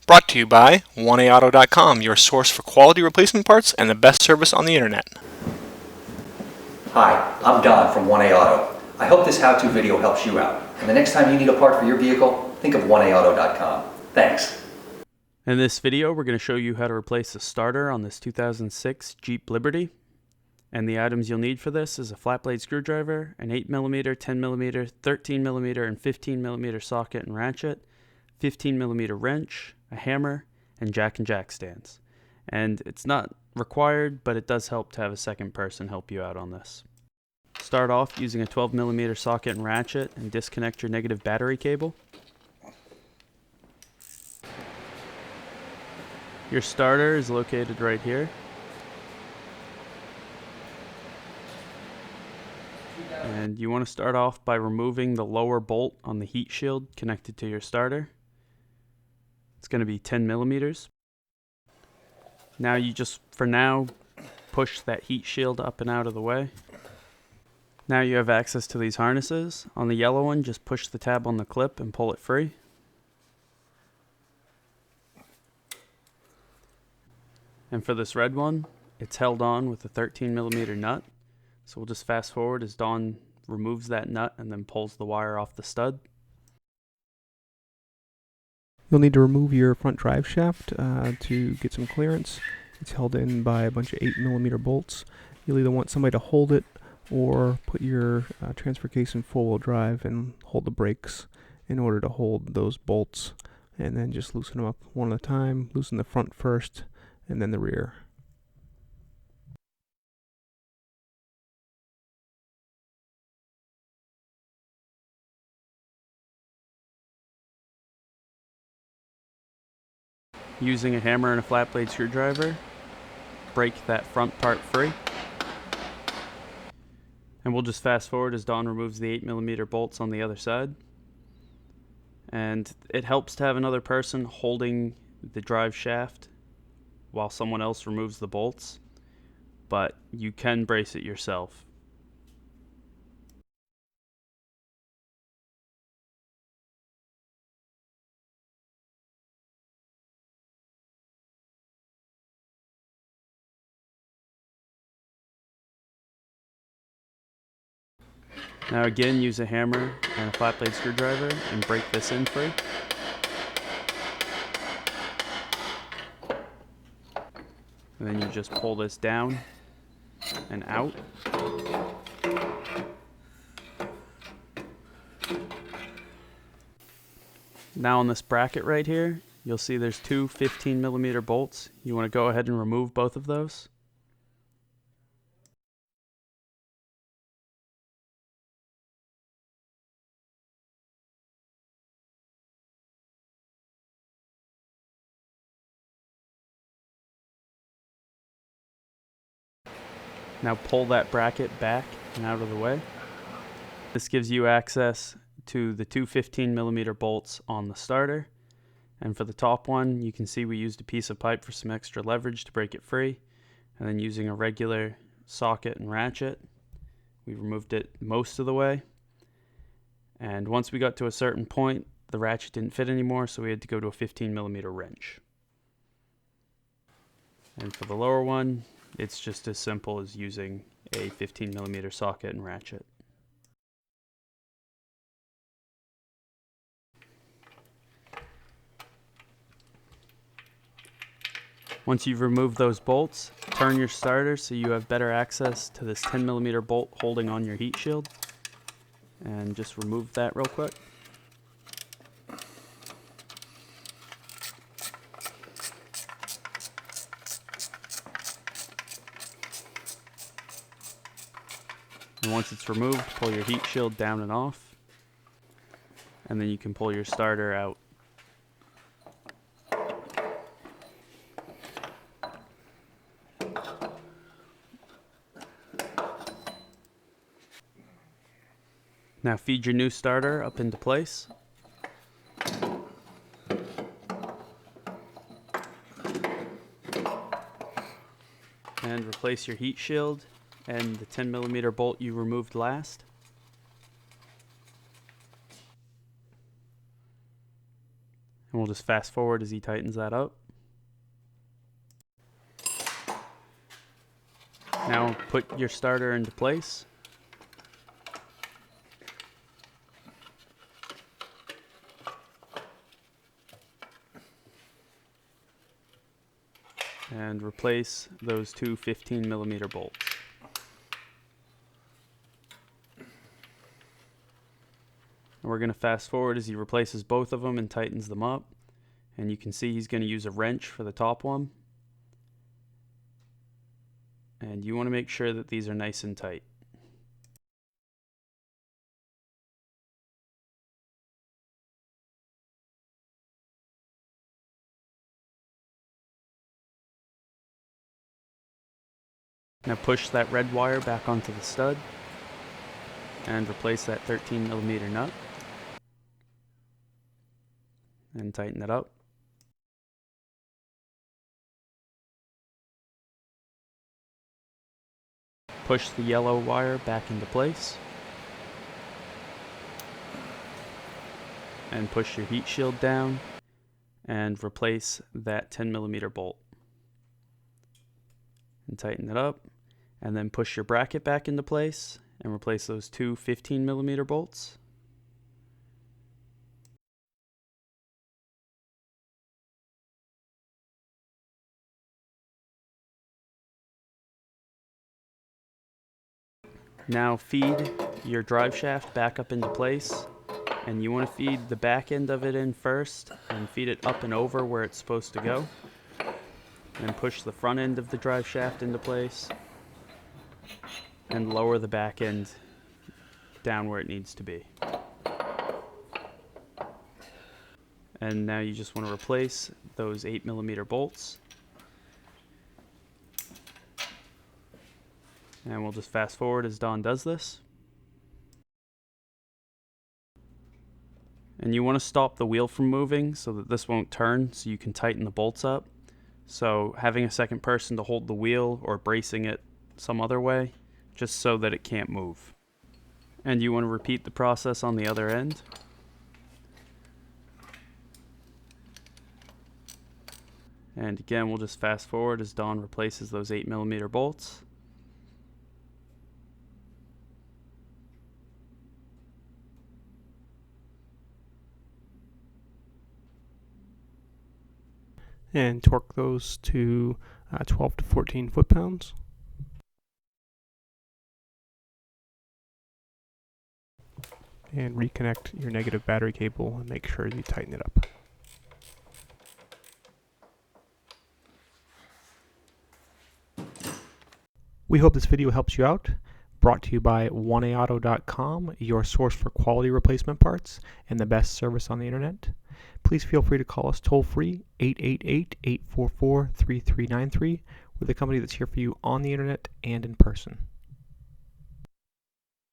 Brought to you by 1AAuto.com, your source for quality replacement parts and the best service on the internet. Hi, I'm Don from 1A Auto. I hope this how-to video helps you out. And the next time you need a part for your vehicle, think of 1AAuto.com. Thanks. In this video, we're going to show you how to replace the starter on this 2006 Jeep Liberty. And the items you'll need for this is a flat blade screwdriver, an 8mm, 10mm, 13mm, and 15mm socket and ratchet, 15mm wrench, a hammer, and jack stands. And it's not required, but it does help to have a second person help you out on this. Start off using a 12mm socket and ratchet and disconnect your negative battery cable. Your starter is located right here. And you want to start off by removing the lower bolt on the heat shield connected to your starter. It's going to be 10mm. Now you just, for now, push that heat shield up and out of the way. Now you have access to these harnesses. On the yellow one, just push the tab on the clip and pull it free. And for this red one, it's held on with a 13mm nut. So we'll just fast forward as Dawn removes that nut and then pulls the wire off the stud. You'll need to remove your front drive shaft to get some clearance. It's held in by a bunch of 8mm bolts. You'll either want somebody to hold it or put your transfer case in four-wheel drive and hold the brakes in order to hold those bolts, and then just loosen them up one at a time. Loosen the front first and then the rear. Using a hammer and a flat blade screwdriver, break that front part free. And we'll just fast forward as Dawn removes the 8mm bolts on the other side. And it helps to have another person holding the drive shaft while someone else removes the bolts, but you can brace it yourself. Now again, use a hammer and a flat blade screwdriver and break this in free. And then you just pull this down and out. Now on this bracket right here, you'll see there's two 15mm bolts. You want to go ahead and remove both of those. Now pull that bracket back and out of the way. This gives you access to the two 15mm bolts on the starter. And for the top one, you can see we used a piece of pipe for some extra leverage to break it free. And then using a regular socket and ratchet, we removed it most of the way. And once we got to a certain point, the ratchet didn't fit anymore, so we had to go to a 15mm wrench. And for the lower one, it's just as simple as using a 15mm socket and ratchet. Once you've removed those bolts, turn your starter so you have better access to this 10mm bolt holding on your heat shield. And just remove that real quick. And once it's removed, pull your heat shield down and off, and then you can pull your starter out. Now feed your new starter up into place. And replace your heat shield and the 10mm bolt you removed last. And we'll just fast forward as he tightens that up. Now put your starter into place. And replace those two 15mm bolts. And we're going to fast forward as he replaces both of them and tightens them up. And you can see he's going to use a wrench for the top one. And you want to make sure that these are nice and tight. Now push that red wire back onto the stud and replace that 13mm nut and tighten it up. Push the yellow wire back into place and push your heat shield down and replace that 10mm bolt and tighten it up. And then push your bracket back into place and replace those two 15mm bolts. Now feed your drive shaft back up into place, and you want to feed the back end of it in first and feed it up and over where it's supposed to go. And push the front end of the drive shaft into place and lower the back end down where it needs to be. And now you just want to replace those 8mm bolts. And we'll just fast forward as Don does this. And you want to stop the wheel from moving so that this won't turn, so you can tighten the bolts up. So having a second person to hold the wheel or bracing it some other way, just so that it can't move. And you want to repeat the process on the other end. And again, we'll just fast forward as Don replaces those 8mm bolts. And torque those to 12 to 14 foot-pounds. And reconnect your negative battery cable and make sure you tighten it up. We hope this video helps you out. Brought to you by oneaauto.com, your source for quality replacement parts and the best service on the internet. Please feel free to call us toll-free, 888-844-3393. We're the company that's here for you on the internet and in person.